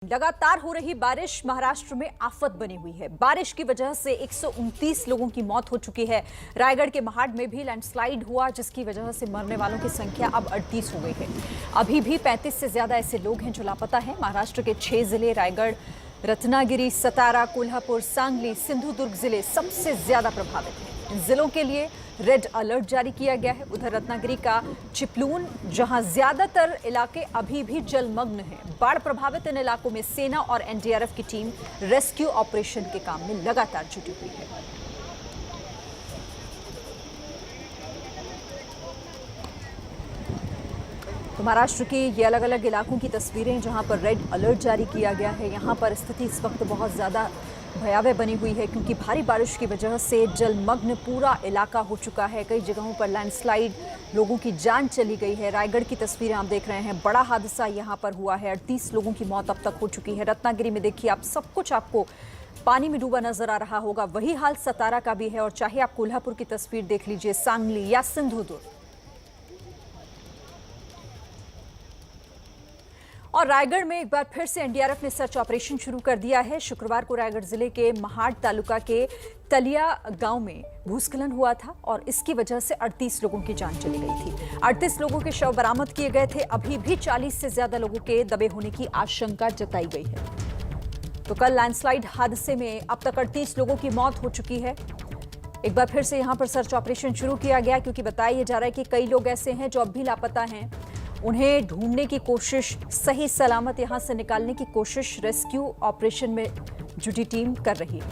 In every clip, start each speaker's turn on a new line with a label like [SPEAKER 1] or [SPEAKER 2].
[SPEAKER 1] लगातार हो रही बारिश महाराष्ट्र में आफत बनी हुई है। बारिश की वजह से 129 लोगों की मौत हो चुकी है। रायगढ़ के महाड में भी लैंडस्लाइड हुआ, जिसकी वजह से मरने वालों की संख्या अब 38 हो गई है। अभी भी 35 से ज्यादा ऐसे लोग हैं जो लापता हैं। महाराष्ट्र के 6 जिले रायगढ़, रत्नागिरी, सतारा, कोल्हापुर, सांगली, सिंधुदुर्ग जिले सबसे ज्यादा प्रभावित हैं। इन जिलों के लिए रेड अलर्ट जारी किया गया है। उधर रत्नागिरी का चिपलून, जहां ज्यादातर इलाके अभी भी जलमग्न हैं। बाढ़ प्रभावित इन इलाकों में सेना और एनडीआरएफ की टीम रेस्क्यू ऑपरेशन के काम में लगातार जुटी हुई है। तो महाराष्ट्र के ये अलग अलग इलाकों की तस्वीरें जहां पर रेड अलर्ट जारी किया गया है। यहां पर स्थिति इस वक्त बहुत ज्यादा भयावह बनी हुई है, क्योंकि भारी बारिश की वजह से जलमग्न पूरा इलाका हो चुका है। कई जगहों पर लैंडस्लाइड, लोगों की जान चली गई है। रायगढ़ की तस्वीरें आप देख रहे हैं, बड़ा हादसा यहां पर हुआ है। 38 लोगों की मौत अब तक हो चुकी है। रत्नागिरी में देखिए आप, सब कुछ आपको पानी में डूबा नजर आ रहा होगा। वही हाल सतारा का भी है, और चाहे आप कोल्हापुर की तस्वीर देख लीजिए, सांगली या सिंधुदुर्ग। और रायगढ़ में एक बार फिर से एनडीआरएफ ने सर्च ऑपरेशन शुरू कर दिया है। शुक्रवार को रायगढ़ जिले के महाड तालुका के तलिया गांव में भूस्खलन हुआ था, और इसकी वजह से 38 लोगों की जान चली गई थी। 38 लोगों के शव बरामद किए गए थे। अभी भी 40 से ज्यादा लोगों के दबे होने की आशंका जताई गई है। तो कल लैंडस्लाइड हादसे में अब तक 38 लोगों की मौत हो चुकी है। एक बार फिर से यहां पर सर्च ऑपरेशन शुरू किया गया, क्योंकि बताया जा रहा है कि कई लोग ऐसे हैं जो अब भी लापता हैं। उन्हें ढूंढने की कोशिश, सही सलामत यहां से निकालने की कोशिश रेस्क्यू ऑपरेशन में जुटी टीम कर रही है।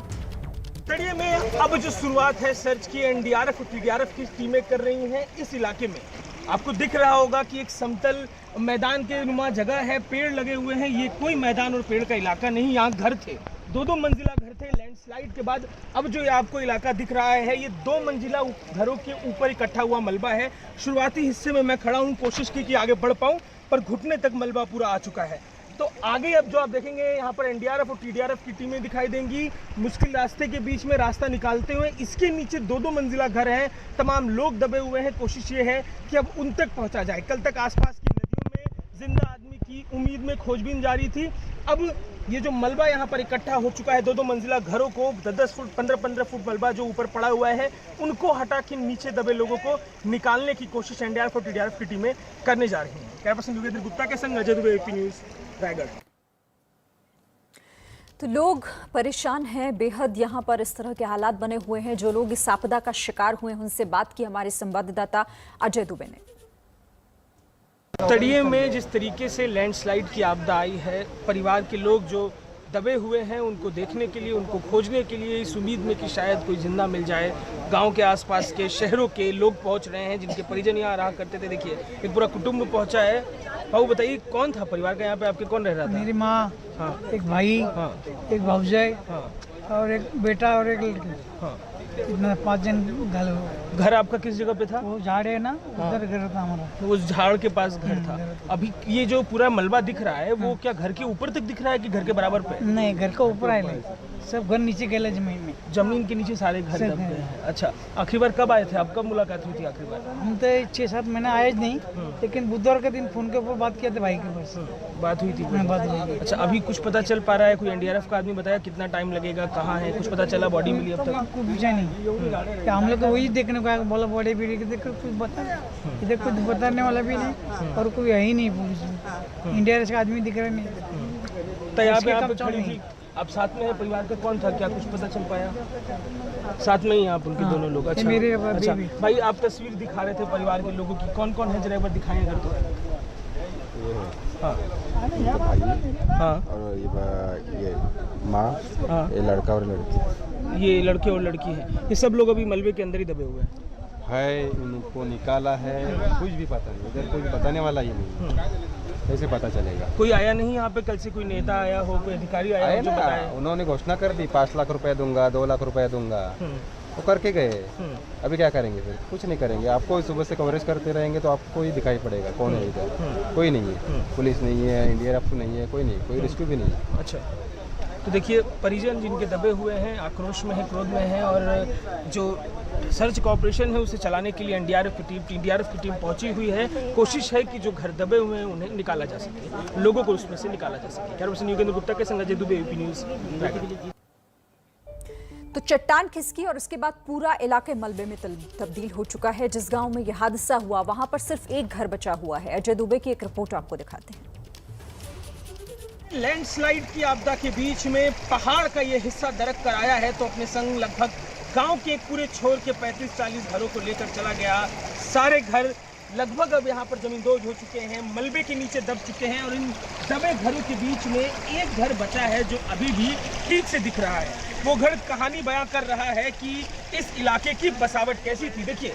[SPEAKER 2] तड़िए में अब जो शुरुआत है सर्च की, एनडीआरएफ और टीडीआरएफ की टीमें कर रही हैं। इस इलाके में आपको दिख रहा होगा कि एक समतल मैदान के नुमा जगह है, पेड़ लगे हुए हैं। ये कोई मैदान और पेड़ का इलाका नहीं, यहाँ घर थे, 2-2 मंजिला घर थे। लैंडस्लाइड के बाद अब जो ये आपको इलाका दिख रहा है, ये 2 मंजिला घरों के ऊपर इकट्ठा हुआ मलबा है। शुरुआती हिस्से में मैं खड़ा हूँ, कोशिश की कि आगे बढ़ पाऊँ, पर घुटने तक मलबा पूरा आ चुका है। तो आगे अब जो आप देखेंगे, यहाँ पर एनडीआरएफ और टीडीआरएफ की टीमें दिखाई देंगी, मुश्किल रास्ते के बीच में रास्ता निकालते हुए। इसके नीचे 2-2 मंजिला घर है, तमाम लोग दबे हुए हैं। कोशिश ये है कि अब उन तक पहुँचा जाए। कल तक आसपास की नदियों में जिंदा आदमी की उम्मीद में खोजबीन जारी थी। अब ये जो मलबा यहाँ पर इकट्ठा हो चुका है, 2-2 मंजिला घरों को 10-10 फुट, 15-15 फुट मलबा जो ऊपर पड़ा हुआ है, उनको हटा के नीचे दबे लोगों को निकालने की कोशिश एनडीआरएफ और टीडीआरएफ की टीमें करने जा रही हैं। कैमरा पर्सन योगेंद्र गुप्ता के संग अजय दुबे, एपी न्यूज़, रायगढ़।
[SPEAKER 1] तो लोग परेशान हैं बेहद। यहाँ पर इस तरह के हालात बने हुए हैं। जो लोग इस आपदा का शिकार हुए हैं, उनसे बात की हमारे संवाददाता अजय दुबे ने।
[SPEAKER 2] तड़िए में जिस तरीके से लैंडस्लाइड की आपदा आई है, परिवार के लोग जो दबे हुए हैं, उनको देखने के लिए, उनको खोजने के लिए, इस उम्मीद में कि शायद कोई जिंदा मिल जाए, गांव के आसपास के शहरों के लोग पहुंच रहे हैं, जिनके परिजन यहाँ रहा करते थे। देखिए एक पूरा कुटुंब पहुंचा है। भाऊ बताइए, कौन था परिवार का यहाँ पे, आपके कौन रह रहा था?
[SPEAKER 3] मेरी माँ,
[SPEAKER 2] हाँ,
[SPEAKER 3] एक भाई,
[SPEAKER 2] हाँ,
[SPEAKER 3] एक भाऊजाई,
[SPEAKER 2] हाँ,
[SPEAKER 3] और एक बेटा और एक लड़की।
[SPEAKER 2] हाँ।
[SPEAKER 3] इतना 5 जन घर।
[SPEAKER 2] घर आपका किस जगह पे था?
[SPEAKER 3] वो झाड़ है ना, उधर घर था हमारा।
[SPEAKER 2] तो उस झाड़ के पास घर था। अभी ये जो पूरा मलबा दिख रहा है, वो क्या घर के ऊपर तक दिख रहा है कि घर के बराबर पे?
[SPEAKER 3] नहीं, घर का ऊपर आए, सब घर नीचे गए जमीन में।
[SPEAKER 2] जमीन के नीचे सारे घर दब गए हैं। अच्छा, आखिरी बार कब आए थे आप? कब मुलाकात हुई थी आखिरी बार?
[SPEAKER 3] हम तो 6-7 महीने आए नहीं, लेकिन बुधवार के दिन फोन के ऊपर बात किया था भाई के पास।
[SPEAKER 2] बात हुई थी?
[SPEAKER 3] बात हुई।
[SPEAKER 2] अच्छा, अभी कुछ पता चल पा रहा है? कोई एनडीआरएफ का आदमी बताया कितना टाइम लगेगा, कहाँ है, कुछ पता चला? बॉडी मिली अब तक?
[SPEAKER 3] कुछ पूछा नहीं, हम लोग को वही देखने को आया, बोला बॉडी भी कुछ बता, इधर कुछ बताने वाला भी नहीं, और कोई है ही नहीं। एनडीआरएफ का आदमी दिख रहा नहीं।
[SPEAKER 2] तो यहाँ पे आप खड़ी थी, आप साथ में है, परिवार का कौन था, क्या कुछ पता चल पाया? साथ में ही आप उनके दोनों लोग? अच्छा,
[SPEAKER 3] मेरे
[SPEAKER 2] अच्छा भाई, आप तस्वीर दिखा रहे थे परिवार के लोगों की, कौन कौन है, जरा एक बार दिखाएं अगर तो। हाँ, हाँ,
[SPEAKER 4] और ये माँ,
[SPEAKER 2] हाँ,
[SPEAKER 4] ये लड़का और लड़की,
[SPEAKER 2] ये लड़के और लड़की है। ये सब लोग अभी मलबे के अंदर ही दबे हुए
[SPEAKER 4] है। उनको निकाला है, कुछ भी पता नहीं, इधर कुछ बताने वाला ही नहीं, कैसे पता चलेगा?
[SPEAKER 2] कोई आया नहीं यहाँ पे? कल से कोई नेता आया हो, कोई अधिकारी आया हो जो बताया?
[SPEAKER 4] उन्होंने घोषणा कर दी, 5 लाख रुपए दूंगा, 2 लाख रुपए दूंगा, वो करके गए हैं। अभी क्या करेंगे फिर? कुछ नहीं करेंगे। आपको सुबह से कवरेज करते रहेंगे तो आपको ही दिखाई पड़ेगा कौन है इधर। कोई नहीं है, पुलिस नहीं है, एनडीआरएफ नहीं है, कोई नहीं, कोई रेस्क्यू भी नहीं है।
[SPEAKER 2] अच्छा, तो देखिए परिजन जिनके दबे हुए हैं, आक्रोश में है, क्रोध में है, और जो सर्च ऑपरेशन है उसे चलाने के लिए एनडीआरएफ की टीम पहुंची हुई है। कोशिश है कि जो घर दबे हुए हैं उन्हें निकाला जा सके, लोगों को उसमें से निकाला जा सके। कैमरा पर्सन युगेंद्र गुप्ता के संग अजय दुबे, एबीपी न्यूज़, रायगढ़।
[SPEAKER 1] तो चट्टान खिसकी और उसके बाद पूरा इलाके मलबे में तब्दील हो चुका है। जिस गांव में यह हादसा हुआ वहां पर सिर्फ एक घर बचा हुआ है। अजय दुबे की एक रिपोर्ट आपको दिखाते हैं।
[SPEAKER 2] लैंडस्लाइड की आपदा के बीच में पहाड़ का ये हिस्सा दरक कर आया है, तो अपने संग लगभग गांव के एक पूरे छोर के 35-40 घरों को लेकर चला गया। सारे घर लगभग अब यहाँ पर जमींदोज हो चुके हैं, मलबे के नीचे दब चुके हैं, और इन दबे घरों के बीच में एक घर बचा है जो अभी भी ठीक से दिख रहा है। वो घर कहानी बयां कर रहा है कि इस इलाके की बसावट कैसी थी। देखिए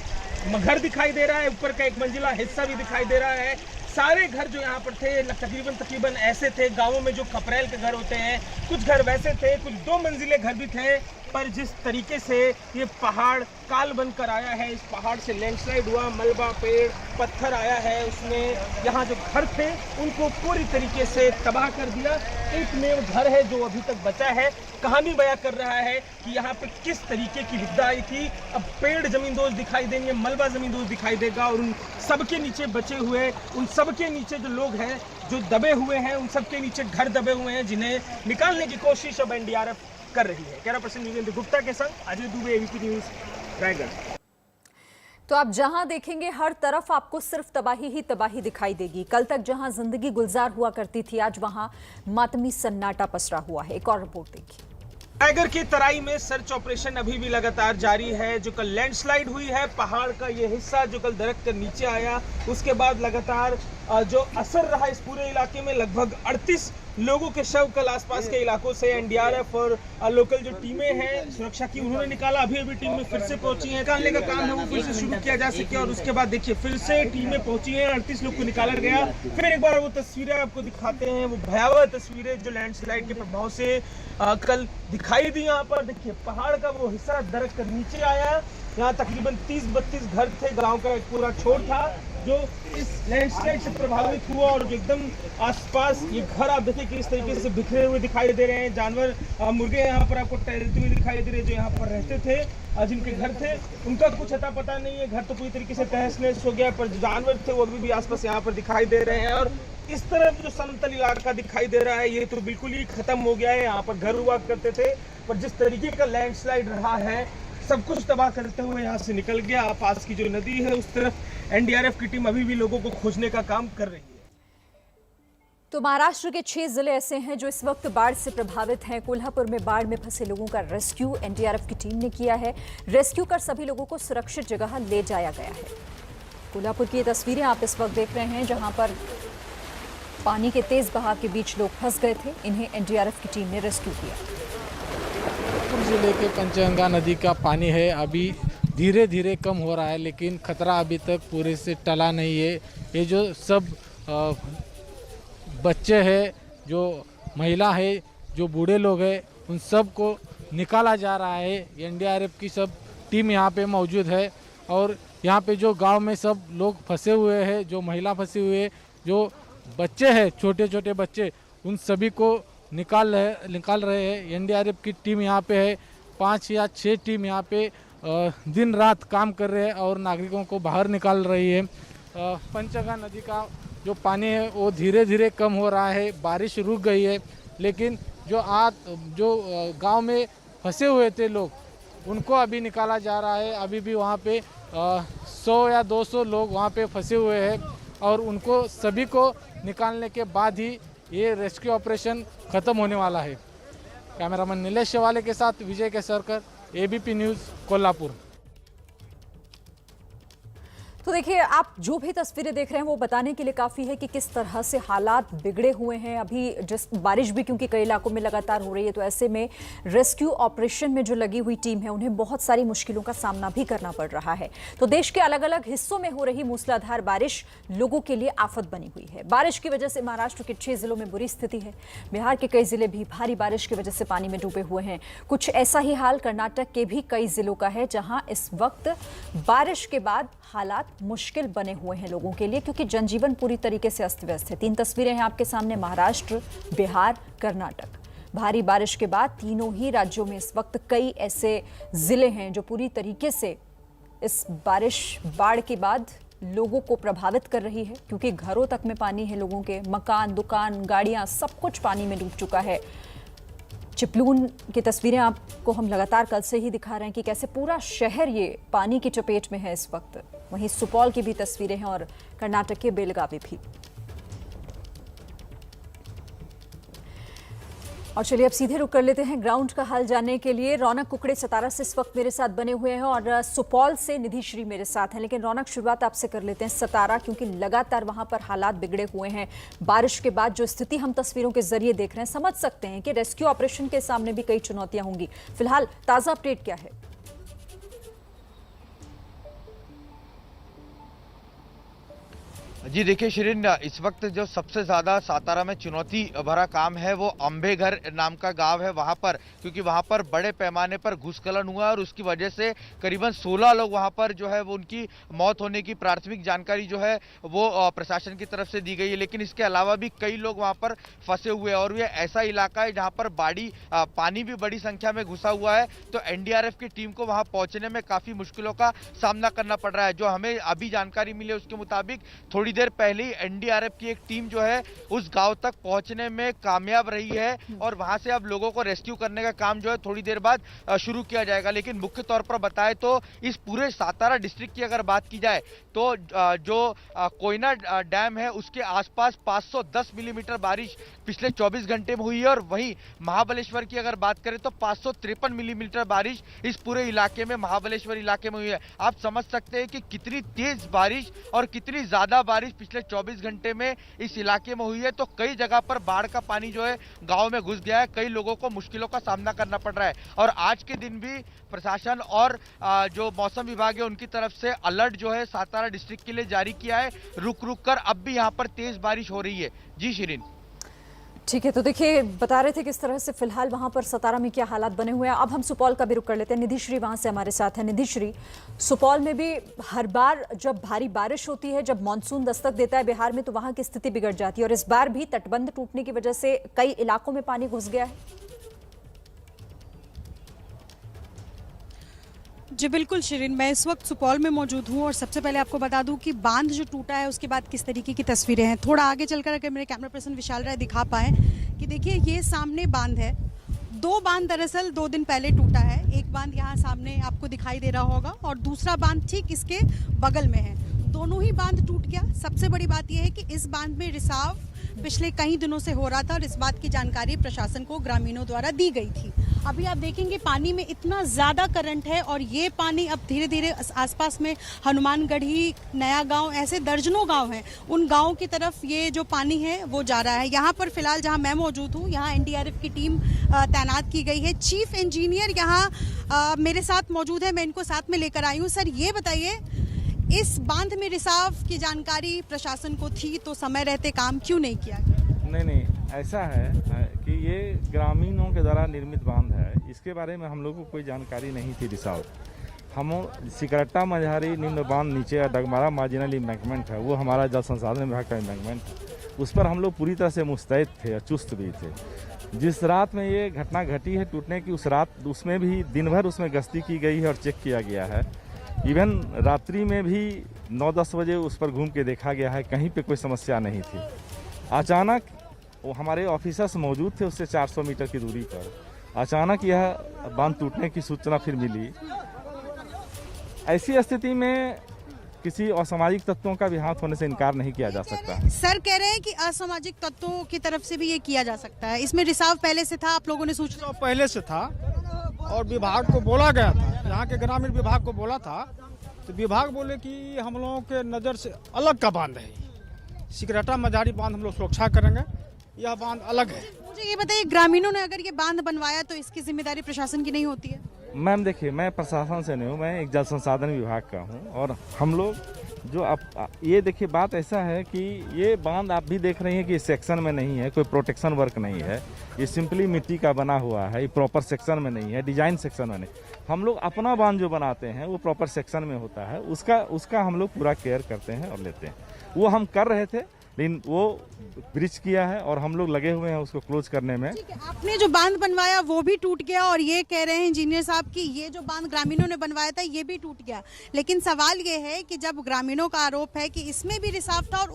[SPEAKER 2] घर दिखाई दे रहा है, ऊपर का एक मंजिला हिस्सा भी दिखाई दे रहा है। सारे घर जो यहाँ पर थे तकरीबन ऐसे थे, गांवों में जो खपरेल के घर होते हैं, कुछ घर वैसे थे, कुछ 2 मंजिले घर भी थे। पर जिस तरीके से ये पहाड़ काल बनकर आया है, इस पहाड़ से लैंडस्लाइड हुआ, मलबा, पेड़, पत्थर आया है, उसने यहाँ जो घर थे उनको पूरी तरीके से तबाह कर दिया। एकमेव घर है जो अभी तक बचा है, कहानी बयां कर रहा है कि यहाँ पे किस तरीके की विपदा आई थी। अब पेड़ जमींदोज दिखाई देंगे, मलबा जमींदोज दिखाई देगा, और उन सबके नीचे बचे हुए, उन सबके नीचे जो लोग हैं जो दबे हुए हैं, उन सबके नीचे घर दबे हुए हैं, जिन्हें निकालने की कोशिश अब एनडीआरएफ कर रही है। कैमरा पर्सन युगेंद्र गुप्ता के संग अजय दुबे, एबीपी न्यूज़, रायगढ़।
[SPEAKER 1] तो आप जहां देखेंगे हर तरफ आपको सिर्फ तबाही ही तबाही दिखाई देगी। कल तक जहां जिंदगी गुलजार हुआ करती थी, आज वहां मातमी सन्नाटा पसरा हुआ है। एक और रिपोर्ट देखिए।
[SPEAKER 2] टाइगर की तराई में सर्च ऑपरेशन अभी भी लगातार जारी है। जो कल लैंडस्लाइड हुई है, पहाड़ का ये हिस्सा जो कल दरक कर नीचे आया, उसके बाद लगातार जो असर रहा इस पूरे इलाके में, लगभग 38 लोगों के शव कल आसपास के इलाकों से एनडीआरएफ और लोकल जो टीमें हैं सुरक्षा की, उन्होंने निकाला। अभी टीमें फिर से पहुंची हैं, निकालने का काम है वो फिर से शुरू किया जा सके। और उसके बाद देखिए फिर से टीमें पहुंची हैं, 38 लोग को निकाला गया। फिर एक बार वो तस्वीरें आपको दिखाते हैं, वो भयावह तस्वीरें जो लैंडस्लाइड के प्रभाव से कल दिखाई दी। यहाँ पर देखिए पहाड़ का वो हिस्सा दरक कर नीचे आया। यहाँ तकरीबन 30-32 घर थे, गांव का एक पूरा छोर था जो इस लैंडस्लाइड से प्रभावित हुआ, और जो एकदम आसपास ये घर आप देखिए किस तरीके से बिखरे हुए दिखाई दे रहे हैं। जानवर, मुर्गे यहाँ पर आपको टहलते हुए दिखाई दे रहे हैं, जो यहाँ पर रहते थे, जिनके घर थे, उनका कुछ अता पता नहीं है। घर तो पूरी तरीके से तहस नहस हो गया, पर जो जानवर थे वो अभी भी आसपास यहाँ पर दिखाई दे रहे हैं। और इस तरफ जो समतल इलाका दिखाई दे रहा है, ये तो बिल्कुल ही खत्म हो गया है। यहाँ पर घर हुआ करते थे, पर जिस तरीके का लैंडस्लाइड रहा है, सब कुछ तबाह करते हुए यहाँ से निकल गया। पास की जो नदी है उस तरफ एनडीआरएफ की टीम अभी भी लोगों को खोजने का काम कर रही है।
[SPEAKER 1] तो महाराष्ट्र के 6 जिले ऐसे हैं जो इस वक्त बाढ़ से प्रभावित हैं। कोल्हापुर में बाढ़ में फंसे लोगों का रेस्क्यू एनडीआरएफ की टीम ने किया है। रेस्क्यू कर सभी लोगों को सुरक्षित जगह ले जाया गया है। कोल्हापुर की ये तस्वीरें आप इस वक्त देख रहे हैं, जहां पर पानी के तेज बहाव के बीच लोग फंस गए थे। इन्हें एनडीआरएफ की टीम ने रेस्क्यू किया।
[SPEAKER 5] जिले के पंचगंगा नदी का पानी है अभी धीरे धीरे कम हो रहा है, लेकिन खतरा अभी तक पूरे से टला नहीं है। ये जो सब बच्चे हैं, जो महिला है, जो बूढ़े लोग हैं, उन सब को निकाला जा रहा है। एनडीआरएफ की सब टीम यहाँ पे मौजूद है, और यहाँ पे जो गांव में सब लोग फंसे हुए हैं, जो महिला फंसी हुई है, जो बच्चे हैं, छोटे छोटे बच्चे, उन सभी को निकाल रहे हैं। एनडीआरएफ की टीम यहाँ पे है, 5 या 6 टीम यहाँ पे दिन रात काम कर रहे हैं और नागरिकों को बाहर निकाल रही है। पंचगंगा नदी का जो पानी है वो धीरे धीरे कम हो रहा है, बारिश रुक गई है, लेकिन जो गांव में फंसे हुए थे लोग, उनको अभी निकाला जा रहा है। अभी भी वहाँ पे 100 या 200 लोग वहाँ पे फंसे हुए हैं, और उनको सभी को निकालने के बाद ही ये रेस्क्यू ऑपरेशन ख़त्म होने वाला है। कैमरामैन नीलेश शेवाले के साथ विजय केसरकर, एबीपी न्यूज़, कोल्हापुर।
[SPEAKER 1] तो देखिए, आप जो भी तस्वीरें देख रहे हैं वो बताने के लिए काफ़ी है कि किस तरह से हालात बिगड़े हुए हैं। अभी जिस बारिश भी क्योंकि कई इलाकों में लगातार हो रही है, तो ऐसे में रेस्क्यू ऑपरेशन में जो लगी हुई टीम है उन्हें बहुत सारी मुश्किलों का सामना भी करना पड़ रहा है। तो देश के अलग अलग हिस्सों में हो रही मूसलाधार बारिश लोगों के लिए आफत बनी हुई है। बारिश की वजह से महाराष्ट्र के 6 जिलों में बुरी स्थिति है। बिहार के कई जिले भी भारी बारिश की वजह से पानी में डूबे हुए हैं। कुछ ऐसा ही हाल कर्नाटक के भी कई जिलों का है, जहां इस वक्त बारिश के बाद हालात मुश्किल बने हुए हैं लोगों के लिए, क्योंकि जनजीवन पूरी तरीके से अस्त व्यस्त है। 3 तस्वीरें हैं आपके सामने, महाराष्ट्र, बिहार, कर्नाटक। भारी बारिश के बाद तीनों ही राज्यों में इस वक्त कई ऐसे जिले हैं जो पूरी तरीके से इस बाढ़ के बाद लोगों को प्रभावित कर रही है, क्योंकि घरों तक में पानी है। लोगों के मकान, दुकान, गाड़ियां, सब कुछ पानी में डूब चुका है। चिपलून की तस्वीरें आपको हम लगातार कल से ही दिखा रहे हैं कि कैसे पूरा शहर ये पानी की चपेट में है इस वक्त। वहीं सुपौल की भी तस्वीरें हैं और कर्नाटक के बेलगावी भी। और चलिए अब सीधे रुक कर लेते हैं ग्राउंड का हाल जानने के लिए। रौनक कुकड़े सतारा से इस वक्त मेरे साथ बने हुए हैं और सुपौल से निधि श्री मेरे साथ हैं। लेकिन रौनक, शुरुआत आपसे कर लेते हैं सतारा, क्योंकि लगातार वहां पर हालात बिगड़े हुए हैं। बारिश के बाद जो स्थिति हम तस्वीरों के जरिए देख रहे हैं, समझ सकते हैं कि रेस्क्यू ऑपरेशन के सामने भी कई चुनौतियां होंगी। फिलहाल ताजा अपडेट क्या है?
[SPEAKER 6] जी देखिए शिरीन, इस वक्त जो सबसे ज़्यादा सातारा में चुनौती भरा काम है वो अम्बेघर नाम का गांव है वहां पर, क्योंकि वहां पर बड़े पैमाने पर भूस्खलन हुआ और उसकी वजह से करीबन 16 लोग वहां पर जो है वो उनकी मौत होने की प्राथमिक जानकारी जो है वो प्रशासन की तरफ से दी गई है। लेकिन इसके अलावा भी कई लोग वहां पर फंसे हुए हैं और ये ऐसा इलाका है जहाँ पर पानी भी बड़ी संख्या में घुसा हुआ है, तो एनडीआरएफ की टीम को वहां पहुंचने में काफ़ी मुश्किलों का सामना करना पड़ रहा है। जो हमें अभी जानकारी मिली उसके मुताबिक थोड़ी देर पहले ही एनडीआरएफ की एक टीम जो है उस गांव तक पहुंचने में कामयाब रही है और वहां से अब लोगों को रेस्क्यू करने का काम जो है थोड़ी देर बाद शुरू किया जाएगा। लेकिन मुख्य तौर पर बताएं तो इस पूरे सातारा डिस्ट्रिक्ट की अगर बात की जाए तो जो कोयना डैम है उसके आसपास 510 मिलीमीटर बारिश पिछले 24 घंटे में हुई है और वहीं महाबलेश्वर की अगर बात करें तो 553 मिलीमीटर बारिश इस पूरे इलाके में, महाबलेश्वर इलाके में हुई है। आप समझ सकते हैं कि कितनी तेज बारिश और कितनी ज्यादा बारिश पिछले 24 घंटे में इस इलाके में हुई है। तो कई जगह पर बाढ़ का पानी जो है गांव में घुस गया है, कई लोगों को मुश्किलों का सामना करना पड़ रहा है। और आज के दिन भी प्रशासन और जो मौसम विभाग है उनकी तरफ से अलर्ट जो है सातारा डिस्ट्रिक्ट के लिए जारी किया है। रुक रुक कर अब भी यहाँ पर तेज बारिश हो रही है। जी शिरीन।
[SPEAKER 1] ठीक है, तो देखिए बता रहे थे किस तरह से फिलहाल वहां पर सतारा में क्या हालात बने हुए हैं। अब हम सुपौल का भी रुख कर लेते हैं। निधि श्री वहां से हमारे साथ है। निधि श्री, सुपौल में भी हर बार जब भारी बारिश होती है, जब मानसून दस्तक देता है बिहार में, तो वहां की स्थिति बिगड़ जाती है और इस बार भी तटबंध टूटने की वजह से कई इलाकों में पानी घुस गया है।
[SPEAKER 7] जी बिल्कुल शिरीन, मैं इस वक्त सुपौल में मौजूद हूँ और सबसे पहले आपको बता दूं कि बांध जो टूटा है उसके बाद किस तरीके की तस्वीरें हैं। थोड़ा आगे चलकर अगर मेरे कैमरा पर्सन विशाल राय दिखा पाए कि देखिए ये सामने बांध है। 2 बांध दरअसल 2 दिन पहले टूटा है। एक बांध यहाँ सामने आपको दिखाई दे रहा होगा और दूसरा बांध ठीक इसके बगल में है। दोनों ही बांध टूट गया। सबसे बड़ी बात यह है कि इस बांध में रिसाव पिछले कई दिनों से हो रहा था और इस बात की जानकारी प्रशासन को ग्रामीणों द्वारा दी गई थी। अभी आप देखेंगे पानी में इतना ज़्यादा करंट है और ये पानी अब धीरे धीरे आसपास में हनुमानगढ़ी, नया गांव, ऐसे दर्जनों गांव हैं, उन गांवों की तरफ ये जो पानी है वो जा रहा है। यहाँ पर फिलहाल जहाँ मैं मौजूद हूँ, यहाँ एनडीआरएफ की टीम तैनात की गई है। चीफ इंजीनियर यहाँ मेरे साथ मौजूद है, मैं इनको साथ में लेकर आई हूँ। सर ये बताइए, इस बांध में रिसाव की जानकारी प्रशासन को थी तो समय रहते काम क्यों नहीं किया गया?
[SPEAKER 8] नहीं, ऐसा है कि ये ग्रामीणों के द्वारा निर्मित बांध है, इसके बारे में हम लोग को कोई जानकारी नहीं थी। रिसाव हम सिकरट्टा मझारी निम्न बांध नीचे डगमारा मार्जिनल इम्बैंकमेंट है, वो हमारा जल संसाधन विभाग का इम्बैंकमेंट है। उस पर हम लोग पूरी तरह से मुस्तैद थे और चुस्त भी थे। जिस रात में ये घटना घटी है टूटने की, उस रात उसमें भी दिन भर उसमें गश्ती की गई है और चेक किया गया है। इवन रात्रि में भी 9-10 बजे उस पर घूम के देखा गया है, कहीं पे कोई समस्या नहीं थी। अचानक वो हमारे ऑफिसर्स मौजूद थे उससे 400 मीटर की दूरी पर, अचानक यह बांध टूटने की सूचना फिर मिली। ऐसी स्थिति में किसी असामाजिक तत्वों का भी हाथ होने से इनकार नहीं किया जा सकता।
[SPEAKER 7] सर कह रहे हैं कि असामाजिक तत्वों की तरफ से भी ये किया जा सकता है। इसमें रिसाव पहले से था, आप लोगों ने सूचना
[SPEAKER 9] पहले से था और विभाग को बोला गया था, यहाँ के ग्रामीण विभाग को बोला था तो विभाग बोले कि हम लोगों के नज़र से अलग का बांध है, सिकरटा मझारी बांध हम लोग सुरक्षा करेंगे, यह बांध अलग है।
[SPEAKER 7] मुझे ये बताइए, ग्रामीणों ने अगर ये बांध बनवाया तो इसकी जिम्मेदारी प्रशासन की नहीं होती है?
[SPEAKER 8] मैम देखिए, मैं प्रशासन से नहीं हूँ, मैं एक जल संसाधन विभाग का हूँ। और हम लोग जो आप ये देखिए, बात ऐसा है कि ये बांध आप भी देख रही हैं कि सेक्शन में नहीं है, कोई प्रोटेक्शन वर्क नहीं है, ये सिंपली मिट्टी का बना हुआ है, ये प्रॉपर सेक्शन में नहीं है, डिजाइन सेक्शन में नहीं। हम लोग अपना बांध जो बनाते हैं वो प्रॉपर सेक्शन में होता है, उसका हम लोग पूरा केयर करते हैं और लेते हैं। वो हम कर रहे थे, लेकिन वो ब्रिज किया है और हम लोग लगे हुए हैं उसको क्लोज करने में।
[SPEAKER 7] ठीक है, आपने जो बांध बनवाया वो भी टूट गया और ये कह रहे हैं इंजीनियर साहब कि ये जो बांध ग्रामीणों ने बनवाया था ये भी टूट गया। लेकिन सवाल ये है कि जब ग्रामीणों का आरोप है कि इसमें भी रिसाव था और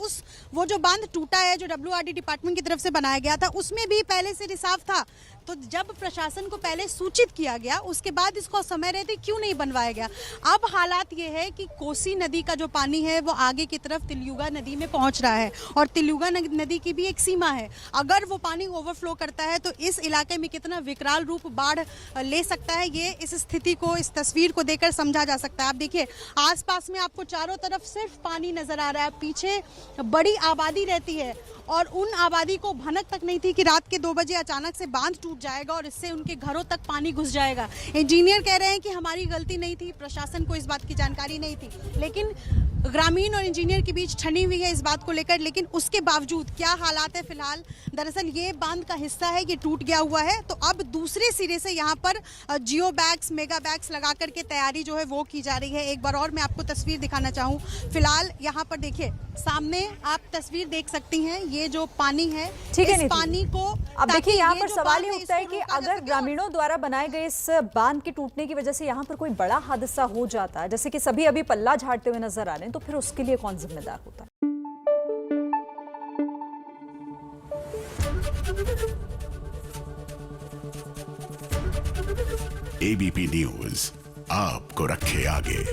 [SPEAKER 7] वो जो बांध टूटा है जो WRD डिपार्टमेंट की तरफ से बनाया गया था उसमें भी पहले से रिसाव था, तो जब प्रशासन को पहले सूचित किया गया उसके बाद इसको समय रहते क्यों नहीं बनवाया गया? अब हालात ये है कि कोसी नदी का जो पानी है वो आगे की तरफ तिलयुगा नदी में पहुंच रहा है और तिलयुगा नदी की भी एक सीमा है। अगर वो पानी ओवरफ्लो करता है तो इस इलाके में कितना विकराल रूप बाढ़ ले सकता है, ये इस स्थिति को, इस तस्वीर को देखकर समझा जा सकता है। आप देखिए, आसपास में आपको चारों तरफ सिर्फ पानी नजर आ रहा है, पीछे बड़ी आबादी रहती है और उन आबादी को भनक तक नहीं थी कि रात के 2 बजे अचानक से बांध टूट जाएगा और इससे उनके घरों तक पानी घुस जाएगा। इंजीनियर कह रहे हैं कि हमारी गलती नहीं थी, प्रशासन को इस बात की जानकारी नहीं थी, लेकिन ग्रामीण और इंजीनियर के बीच ठनी हुई है इस बात को लेकर। लेकिन उसके बावजूद क्या हालात है फिलहाल, दरअसल ये बांध का हिस्सा है, ये टूट गया हुआ है, तो अब दूसरे सिरे से यहाँ पर जियो बैग्स, मेगा बैग्स लगा करके तैयारी जो है वो की जा रही है। एक बार और मैं आपको तस्वीर दिखाना चाहूँ। फिलहाल यहाँ पर देखिए, सामने आप तस्वीर देख सकती हैं, ये जो पानी है,
[SPEAKER 1] ठीक है,
[SPEAKER 7] इस पानी को,
[SPEAKER 1] अब देखिए यहाँ पर
[SPEAKER 7] जो
[SPEAKER 1] सवाल
[SPEAKER 7] बांध
[SPEAKER 1] ये
[SPEAKER 7] है,
[SPEAKER 1] उठता है
[SPEAKER 7] इसको
[SPEAKER 1] कि
[SPEAKER 7] रोका जा
[SPEAKER 1] अगर
[SPEAKER 7] सके।
[SPEAKER 1] ग्रामीणों द्वारा बनाए गए इस बांध के टूटने की वजह से यहाँ पर कोई बड़ा हादसा हो जाता है, जैसे कि सभी अभी पल्ला झाड़ते हुए नजर आ रहे हैं, तो फिर उसके लिए कौन जिम्मेदार होता है?
[SPEAKER 10] ABP न्यूज आपको रखे आगे।